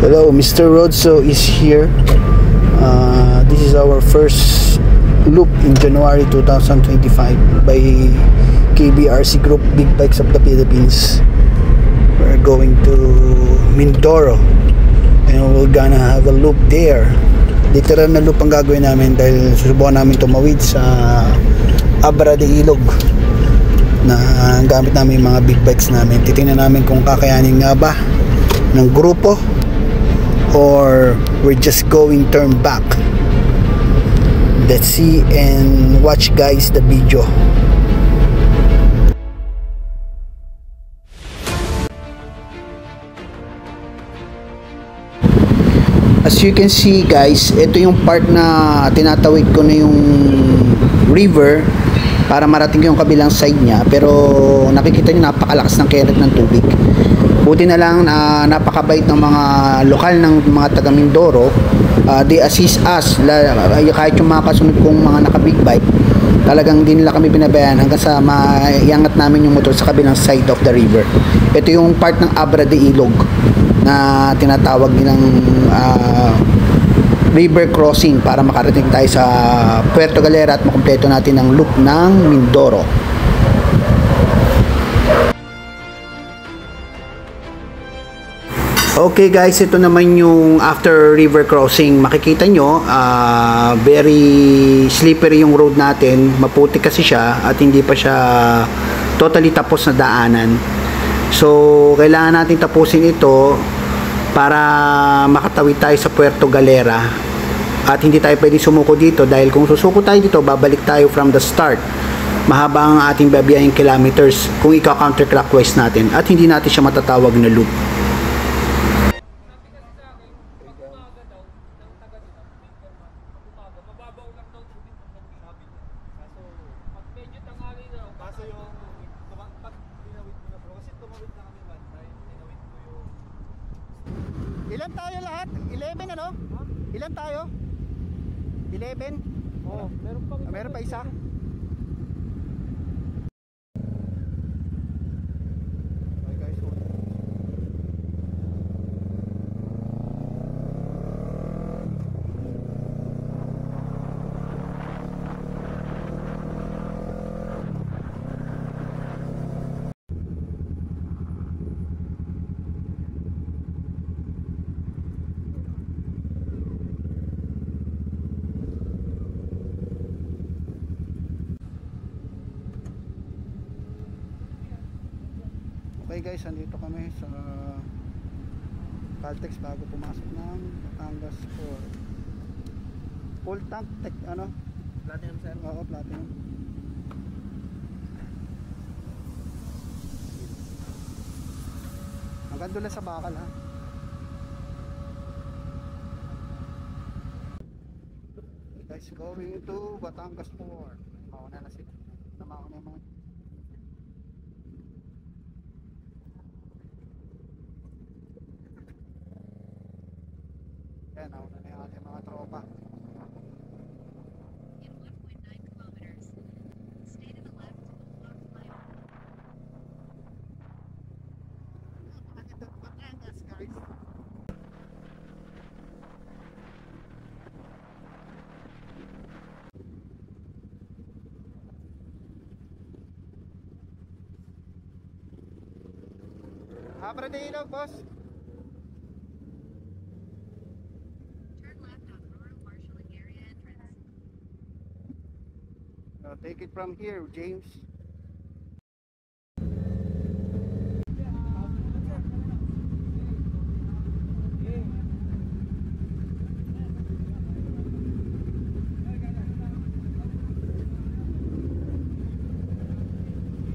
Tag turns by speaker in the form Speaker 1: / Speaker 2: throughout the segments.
Speaker 1: Hello, Mr. Rodso is here. This is our first loop in January 2025 by KBRC Group Big Bikes of the Philippines. We're going to Mindoro and we're gonna have a loop there. Literal na loop ang gagawin namin dahil susubukan namin tumawid sa Abra de Ilog na gamit namin yung mga big bikes namin. Titingnan namin kung kakayanin nga ba ng grupo or we're just going turn back. Let's see and watch guys the video. As you can see guys, ito yung part na tinatawid ko na yung river para marating yung kabilang side niya, pero nakikita nyo napakalakas ng kerot ng tubig. Buti na lang na napakabait ng mga lokal ng mga taga Mindoro. They assist us, kahit yung mga kasunod kong mga naka big bike, talagang din nila kami binabayan hanggang sa maiangat namin yung motor sa kabilang side of the river. Ito yung part ng Abra de Ilog na tinatawag nilang river crossing para makarating tayo sa Puerto Galera at makumpleto natin ang loop ng Mindoro. Okay guys, ito naman yung after river crossing. Makikita nyo, very slippery yung road natin. Maputi kasi siya at hindi pa siya totally tapos na daanan. So, kailangan natin tapusin ito para makatawid tayo sa Puerto Galera. At hindi tayo pwedeng sumuko dito dahil kung susuko tayo dito, babalik tayo from the start. Mahaba ang ating babiyahing kilometers kung ika-counterclockwise natin at hindi natin siya matatawag na loop.
Speaker 2: Ilan tayo lahat? 11 ano? Ilan tayo? 11? Oo, meron pa isa.
Speaker 1: Okay guys, andito kami sa Caltex bago pumasok ng Batangas Port. Full tank, ano?
Speaker 2: Platinum sir?
Speaker 1: Oo, platinum. Hanggang doon lang sa bakal ha. Guys, going to Batangas Port. Mauna na sila. Mauna yung mga yan, nauna na yung ating mga tropa.
Speaker 3: In 1.9 kilometers, stay to the left to the Lock Line.
Speaker 1: Batangas guys. Abra de Ilog, boss. Take it from here, James.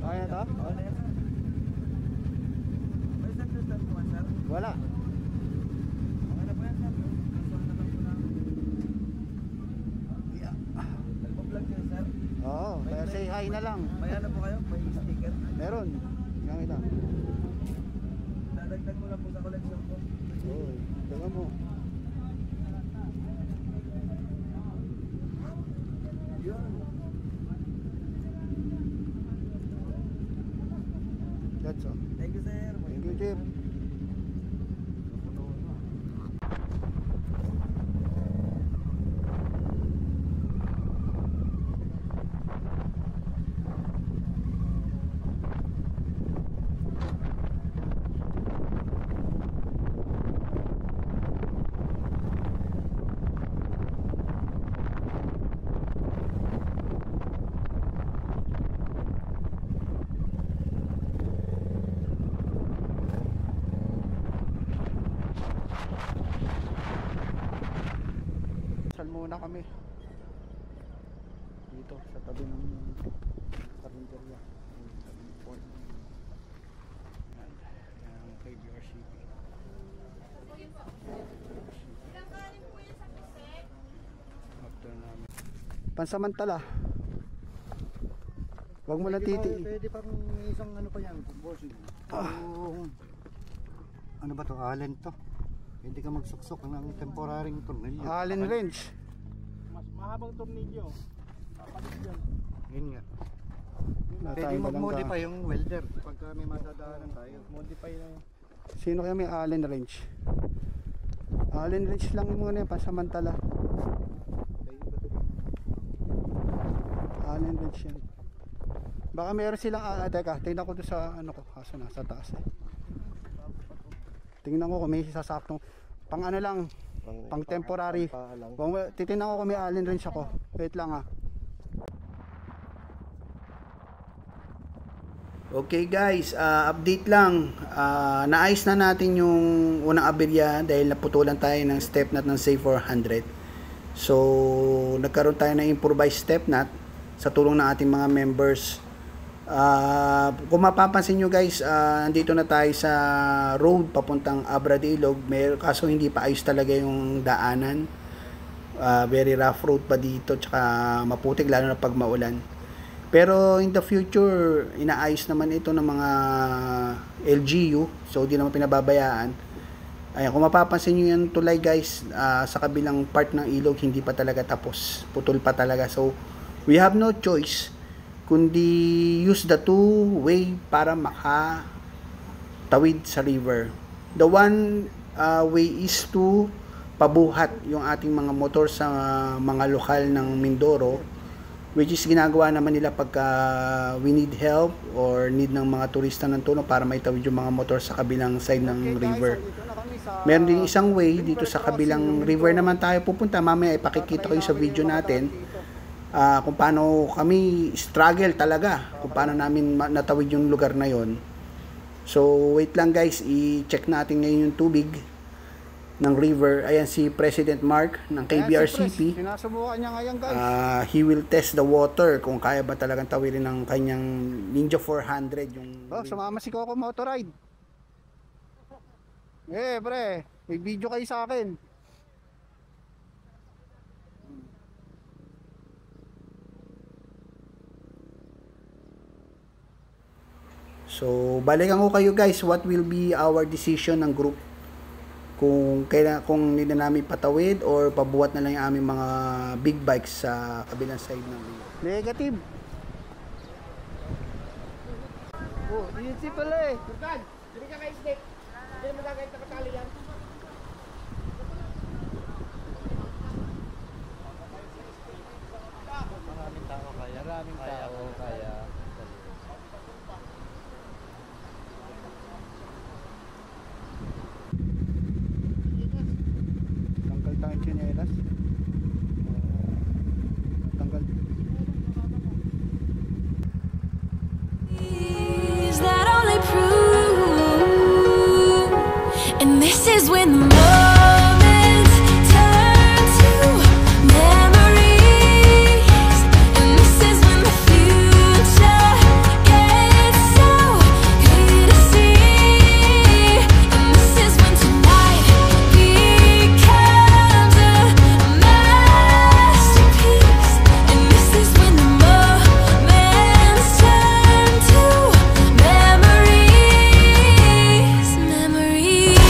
Speaker 1: Kaya to? Wala. Oo, kaya say hi na lang.
Speaker 2: May ano po kayo? May sticker?
Speaker 1: Meron. Gamit lang.
Speaker 2: Dadagdag mo lang po sa collection ko.
Speaker 1: Oo, daga mo.
Speaker 2: Yun.
Speaker 1: That's all.
Speaker 2: Thank you sir.
Speaker 1: Thank you, Jeff. muna kami dito sa tabi ng karinderya. Ang KBRCP. After namin. Pansamantala. Huwag mo lang
Speaker 2: Pwede pa kung isang ano pa yan, bossing. Ano ba to? Allen to. Hindi ka magsuksok ng temporaring tornilyo.
Speaker 1: Allen wrench.
Speaker 2: Mas mahabang tornilyo. Papalit dyan. Yun nga. Pwede
Speaker 1: Natay
Speaker 2: mag-modify yung welder pagka may madadaanan tayo. Modify na yun.
Speaker 1: Sino kaya may Allen wrench? Allen wrench lang yung mga pansamantala. Allen wrench yan. Baka meron silang teka, tingnan ko doon sa ano ko, kaso nasa taas eh. Tingnan ko kung may sasaktong pang ano lang, pang temporary. Titingnan ko kung may Allen wrench ako. Wait lang ah. Okay guys, update lang. Naayos na natin yung unang aberya dahil naputulan tayo ng step nut ng Safe 400. So, nagkaroon tayo ng improvised step nut sa tulong ng ating mga members. Kung mapapansin nyo guys, nandito na tayo sa road papuntang Abra de Ilog. Kaso hindi pa ayos talaga yung daanan. Very rough road pa dito, tsaka maputik lalo na pag maulan. Pero in the future, inaayos naman ito ng mga LGU, so di naman pinababayaan. Ayan, kung mapapansin nyo yung tulay guys, sa kabilang part ng ilog hindi pa talaga tapos, putol pa talaga. So we have no choice kundi use the two-way para makatawid sa river. The one way is to pabuhat yung ating mga motor sa mga lokal ng Mindoro, which is ginagawa naman nila pagka we need help or need ng mga turista ng tulong para maitawid yung mga motor sa kabilang side ng river. Meron din isang way dito sa kabilang river naman tayo pupunta. Mamaya ipakikita ko yung sa video natin kung paano kami struggle talaga, kung paano namin natawid yung lugar na yon. So wait lang guys, i-check natin ngayon yung tubig ng river. Ayan si President Mark ng KBRCP.
Speaker 2: Sinasubukan niya ngayon guys.
Speaker 1: He will test the water kung kaya ba talagang tawirin ng kanyang Ninja 400 yung
Speaker 2: sumama si Coco Motorride. Pre, may video kayo sa akin.
Speaker 1: So, balikan ko kayo guys, what will be our decision ng group? Kung hindi na namin patawid or pabuhat na lang yung aming mga big bikes sa kabilang side ng river.
Speaker 2: Negative. Easy pala eh. Turkan, hindi ka ka-stick. Hindi mo gagawin na kasali yan. Maraming tao kaya.
Speaker 1: Tanggal tayong tsinelas. Tanggal.
Speaker 4: Is that all they prove? And this is when the moments turn to memories. And this is when the future gets so clear to see. And this is when tonight becomes a masterpiece. And this is when the moments turn to memories. Memories.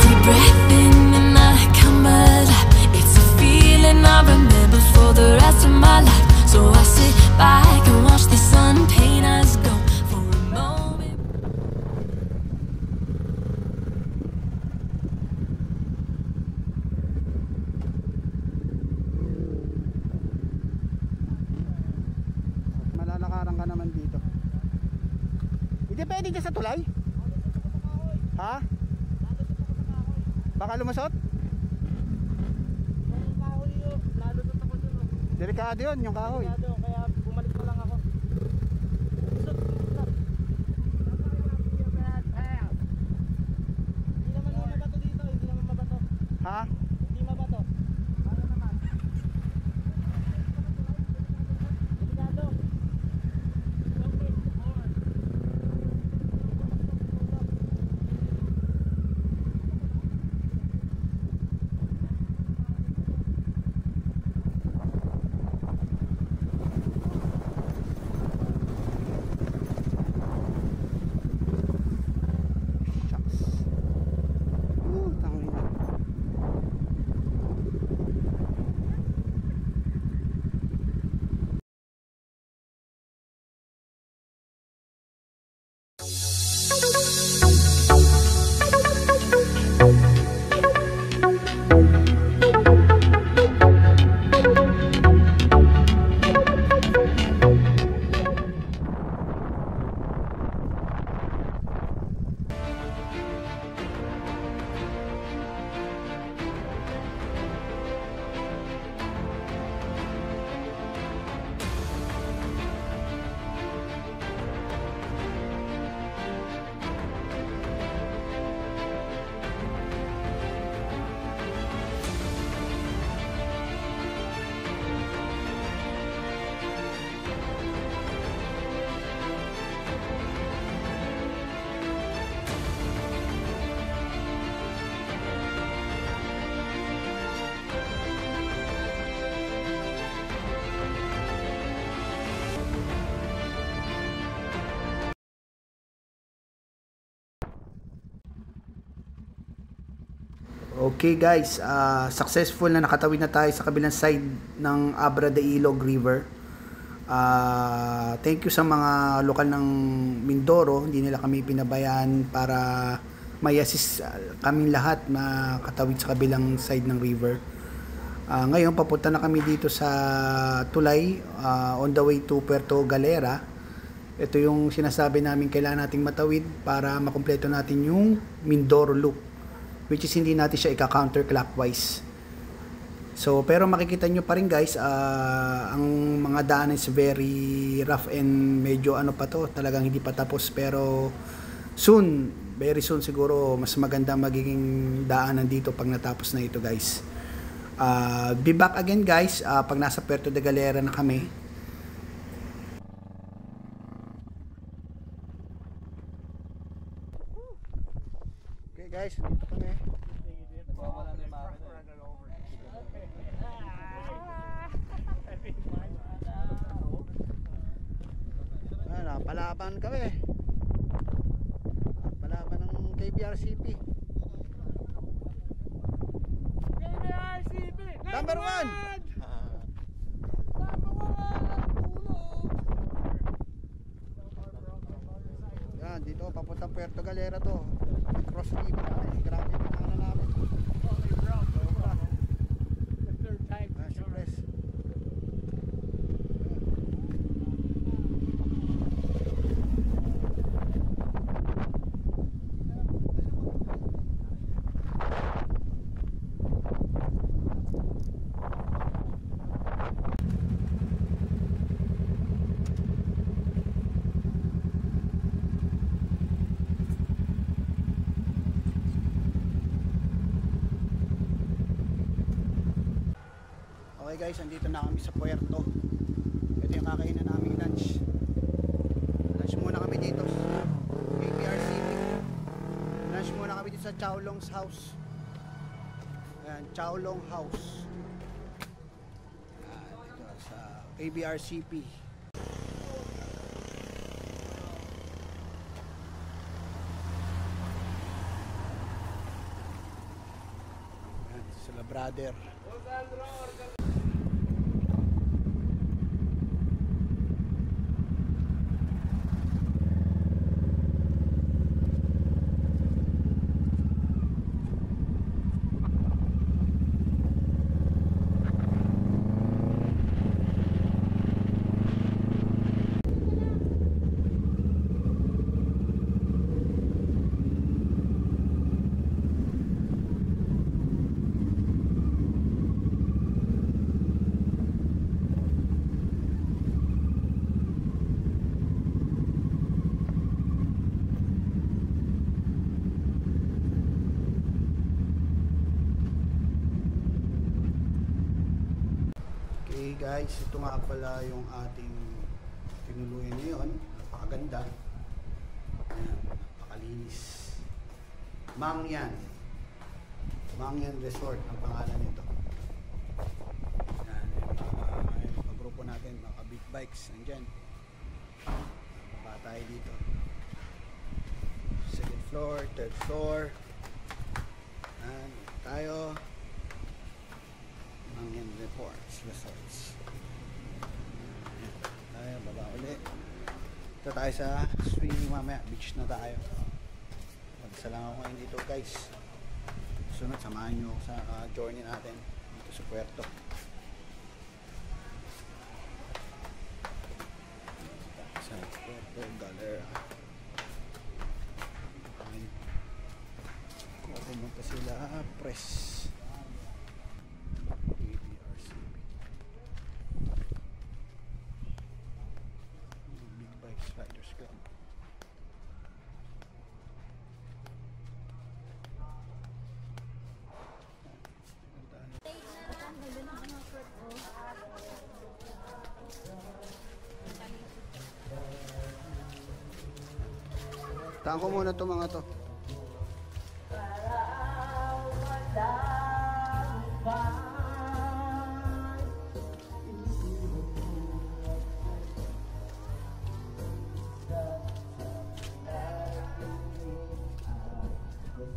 Speaker 4: Deep breath in and I come alive. It's a feeling I remember for the rest of my life. So I sit back and watch the sun paint us go for a moment.
Speaker 1: Malalakaran ka naman dito.
Speaker 2: Hindi pwede dyan sa tulay? Ha? Baka lumusot? Delikado yun, yung kahoy.
Speaker 5: Delikado, kaya bumalik na lang ako. Hindi naman mabato dito, hindi naman mabato.
Speaker 2: Ha?
Speaker 5: Hindi mabato. Ano naman? Delikado.
Speaker 2: Shucks. Tangin na. Okay guys, successful na nakatawid na tayo sa kabilang side ng Abra de Ilog River. Thank you sa mga lokal ng Mindoro, hindi nila kami pinabayaan para may assist kaming lahat na katawid sa kabilang side ng river. Ngayon papunta na kami dito sa Tulay, on the way to Puerto Galera. Ito yung sinasabi namin kailangan nating matawid para makumpleto natin yung Mindoro Loop, which is hindi natin siya ika-counterclockwise. So, pero makikita nyo pa rin guys, ang mga daan is very rough and medyo ano pa to, talagang hindi pa tapos. Pero soon, very soon siguro, mas maganda magiging daanan dito pag natapos na ito guys. Be back again guys, pag nasa Puerto de Galera na kami. Okay guys, dito kami. Palaban kami. Palaban ng KBRCP.
Speaker 5: KBRCP!
Speaker 2: Number 1! Yan, dito papuntang Puerto Galera to. Cross river kami. Grabe yung ano namin.
Speaker 5: Third time.
Speaker 2: Surprise. Okay guys, andito na kami sa Puerto. Ito yung kakainan naming lunch. Lunch muna kami dito sa KBRCP. Lunch muna kami dito sa Chowlong's house. Ayan, Chowlong House. Ayan, dito sa KBRCP. Ayan, sila brother. Okay guys, ito nga pala yung ating tinuluyan ngayon. Napakaganda. Ayan, napakalinis. Mangyan. Mangyan Resort ang pangalan nito. Ayan, yung mga grupo natin, mga big bikes nandyan. Baba tayo dito. Second floor, third floor. Ayan, tayo. Mangyan Resorts. Ayan, tayo, baba ulit. Ito tayo sa swimming mamaya. Beach na tayo. Magsalang ako ngayon dito guys. Sunod, samahan nyo sa journey natin dito sa Puerto. Sa Puerto Galera. Kung pumunta sila, press. KBRCB. Big Bikes Riders Club. Taan ko muna to mga to.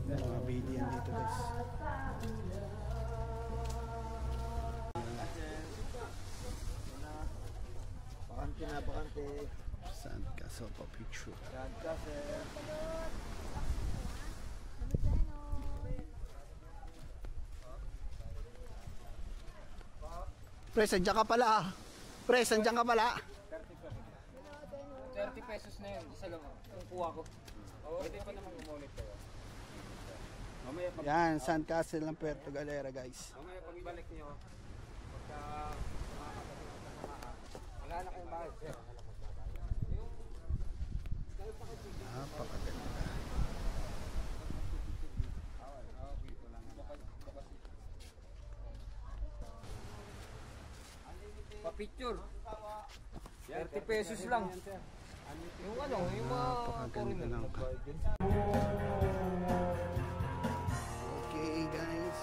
Speaker 2: Mga BDM dito guys.
Speaker 1: Bakante na, bakante.
Speaker 2: Sandcastle pa picture. Pre, sandyan ka pala ah. Pre, sandyan ka pala.
Speaker 5: 30 pesos na yun, isa lang ang kuha ko. Pwede pa naman umulit kayo. Mamaya pag
Speaker 2: Yan, Sandcastle ng Puerto Galera guys.
Speaker 5: mamaya pagbalik niyo, pagka wala na kayong bayad, sir.
Speaker 2: Napakaganda.
Speaker 5: Pa-picture. 30 pesos lang. Yung ano, yung mga
Speaker 2: Napakaganda ng Okay guys.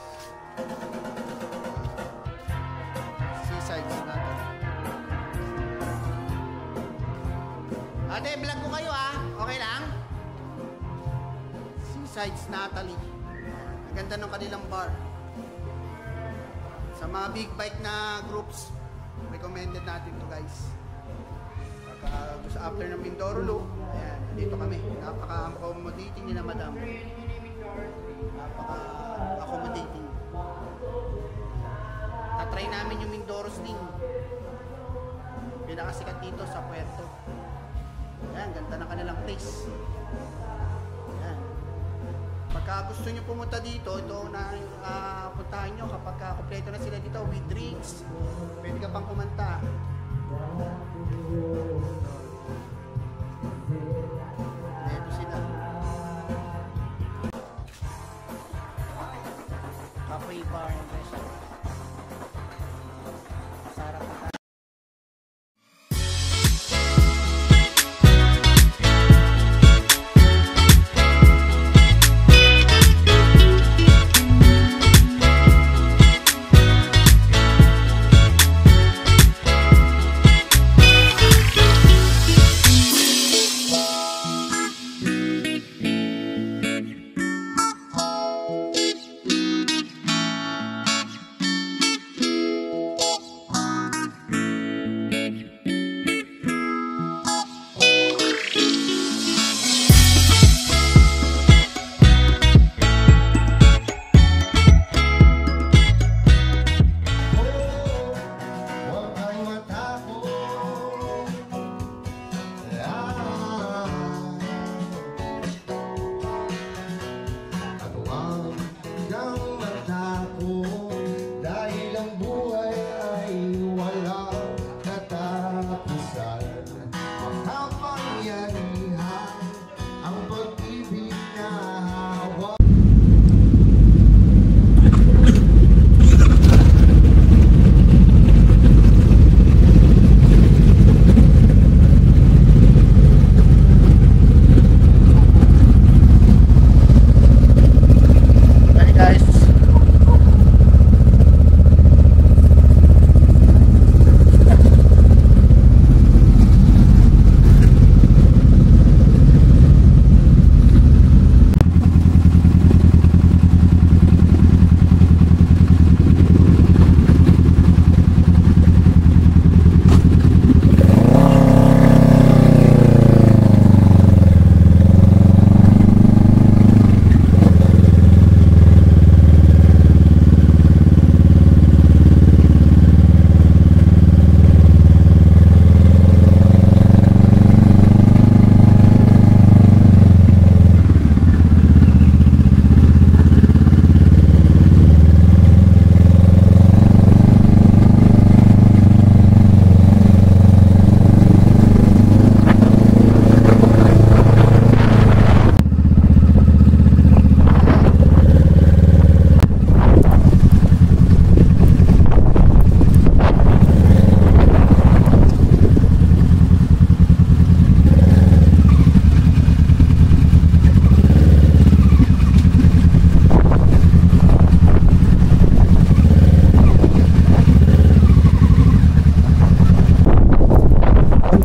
Speaker 2: Seaside natin. Ate, vlog ko kayo ah. Okay lang? Seasides Natalie. Ang ganda ng kanilang bar. Sa mga big bike na groups, recommended natin to guys. Pagka gusto after ng Mindoro Loop, ayan, dito kami. Napaka-accommodating nila madam. Napaka-accommodating. Tatry namin yung Mindoro Sling. Pinakasikat dito sa Puerto. Ayan, ganda na kanilang place. Ayan. Pagka gusto nyo pumunta dito, ito na puntahan nyo kapag kompleto na sila dito with drinks. Pwede ka pang kumanta. Ito sila. Cafe bar and restaurant. Masarap na tayo.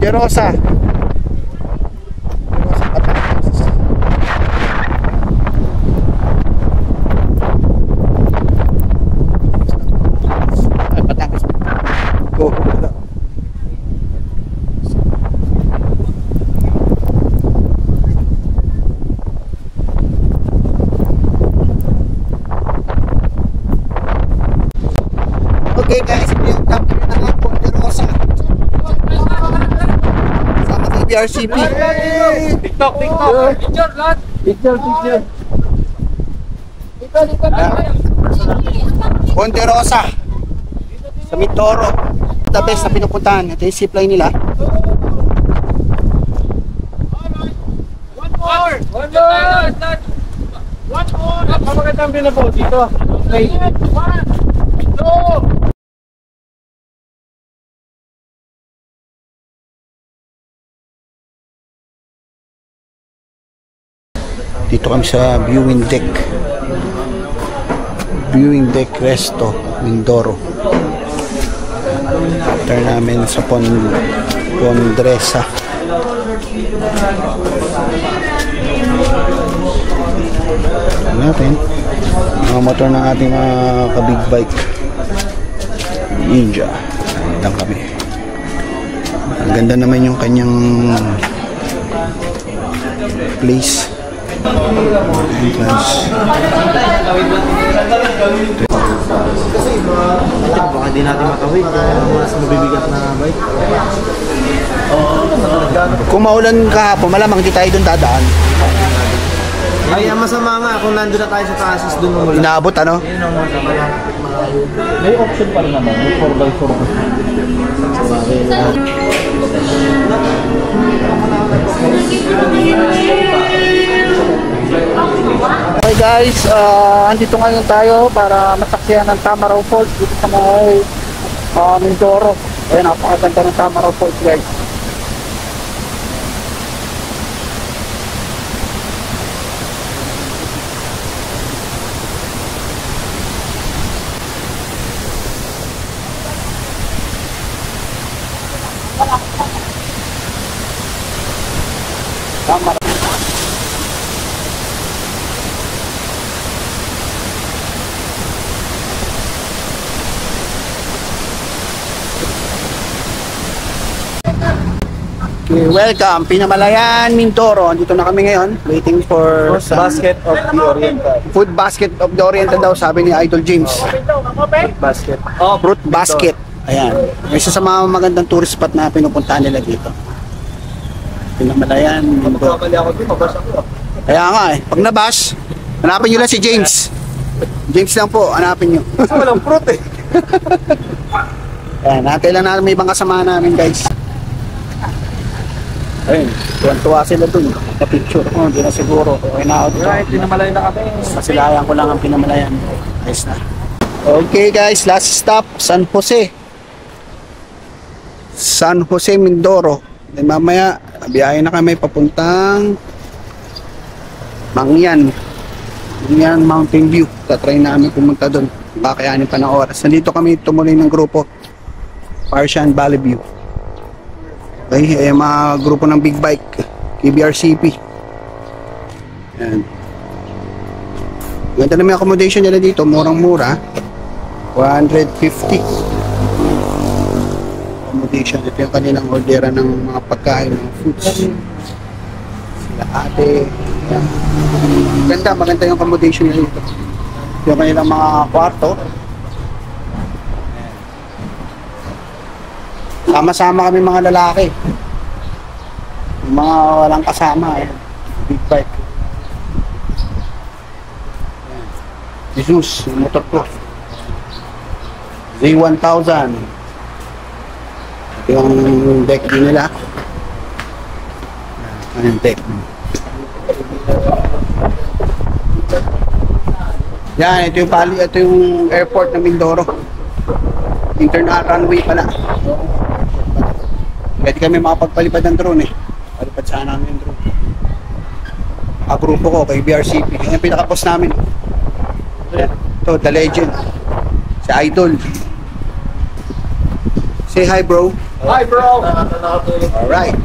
Speaker 2: De Rosa. Batangas. Ay, Batangas. Go. Okay guys, ito yung top 3 na ako, De Rosa. Sama kay BRCP.
Speaker 5: TikTok. Picture, lahat.
Speaker 2: Picture. Ponte Rosa. Sa Mindoro. The best na pinupuntahan. Ito yung zipline nila.
Speaker 5: One more. Napakagandang view na po dito. Okay. 1, 2.
Speaker 2: Dito kami sa viewing deck. Viewing deck Resto, Mindoro. After namin sa Pondresa. Natin mga motor ng ating mga ka-big bike Ninja. Ayan lang kami. Ang ganda naman yung kanyang place. Entrance.
Speaker 1: Baka di natin makawid kung mas mabibigat na bike.
Speaker 2: Kung maulan kahapon, malamang di tayo doon dadaan.
Speaker 1: Ay, ang masama nga kung nandun na tayo sa taas doon mo mula.
Speaker 2: Inaabot ano?
Speaker 1: Yun ang masama.
Speaker 5: May option pa rin naman. May 4x4.
Speaker 2: Okay guys, andito ngayon tayo para masaksihan ng Tamaraw Falls dito sa may Mindoro. Ayan, napakaganda ng Tamaraw Falls guys. Tamaraw. Okay, welcome, Pinamalayan, Mindoro. Andito na kami ngayon, waiting for
Speaker 1: Basket of the Oriental.
Speaker 2: Food Basket of the Oriental daw, sabi ni Idol James.
Speaker 1: Basket.
Speaker 2: Fruit Basket. Ayan. Isa sa mga magandang tourist spot na pinupuntahan nila dito. Pinamalayan, Mindoro.
Speaker 1: Kapali ako dito, mabasa ko.
Speaker 2: Kaya nga eh, pag nabash, hanapin nyo lang si James. James lang po, hanapin nyo.
Speaker 1: Kasi walang fruit eh.
Speaker 2: Ayan, natin lang namin may ibang kasama namin guys. Ayun, tuwan-tuwa sila dun. Na-picture ko, hindi na siguro. Okay na ako.
Speaker 1: Right, Pinamalayan na kami.
Speaker 2: Masilayan ko lang ang Pinamalayan. Ayos na. Okay guys, last stop, San Jose. San Jose, Mindoro. Then mamaya, biyahe na kami papuntang Mangyan. Mangyan Mountain View. Tatry namin pumunta doon. Kakayanin pa ng oras. Nandito kami tumuloy ng grupo. Parsian Valley View. Okay, ay mga grupo ng big bike, KBRCP. Yan. Ganda na may accommodation nila dito, murang-mura. 150. Accommodation, ito yung kanilang ordera ng mga pagkain, mga foods. Sila ate. Yan. Maganda yung accommodation nila dito. Ito yung kanilang mga kwarto. Sama-sama kami mga lalaki. Yung mga walang kasama, ayan. Big bike. Ayan. Jesus, yung motor ko. Z1000. Ito yung deck din nila. Ayan yung deck. Yan, ito yung airport ng Mindoro. Internal runway pala. Pwede kami makapagpalipad ng drone eh. Palipad sana namin yung drone. Grupo ko kay BRCP. Yan yung pinaka-boss namin. Ito, The Legend. Si Idol. Si
Speaker 1: Say hi, bro.
Speaker 5: Hi, bro!
Speaker 1: Alright.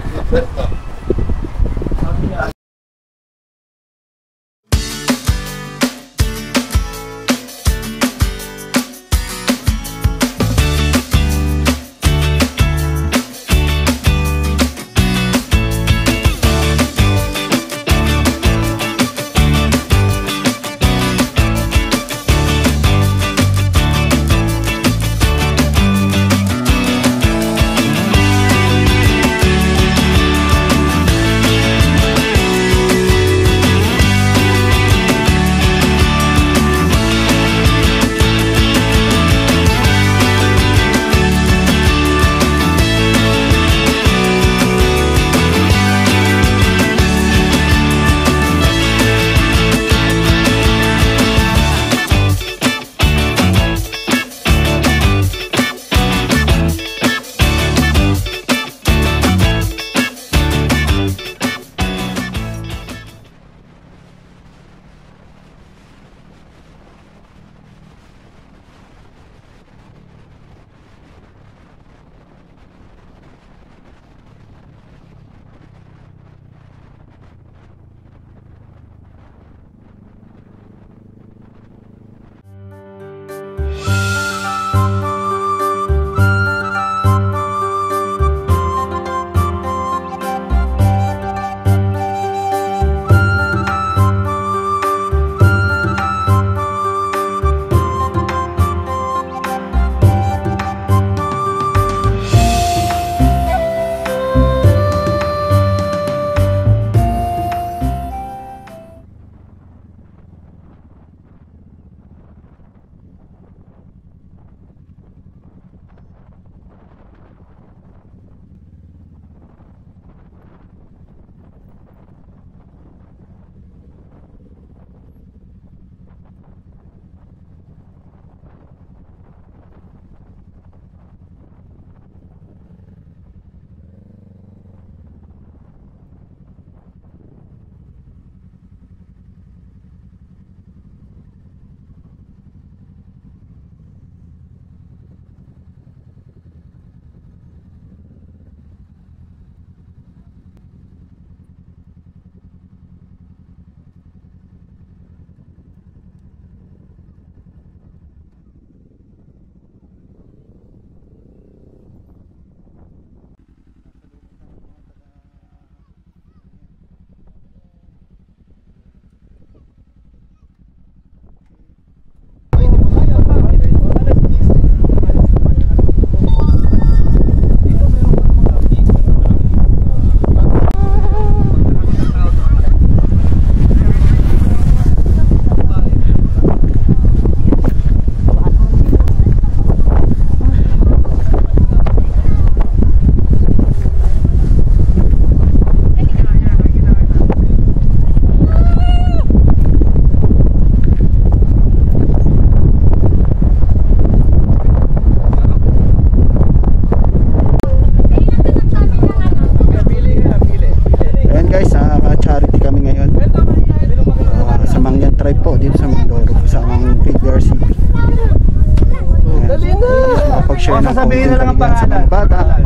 Speaker 2: Share na sabihin na lang ang pangalan.
Speaker 1: Bata.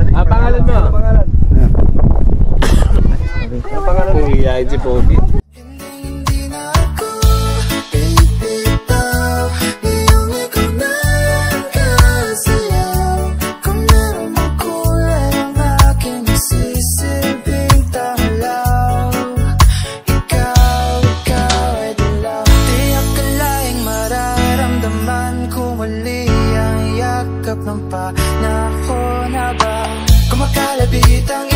Speaker 5: Ang pangalan mo? Ang pangalan mo? Kuya, si Pogi.
Speaker 4: Hindi na ako pinipitaw, ngayong ikaw na lang kasayaw. Kung meron mang kulay ang aking nasisilbing tanglaw, ikaw ay dilaw. Di akalaing mararamdaman ko muli ang yakap ng panahon habang kumakalabit ang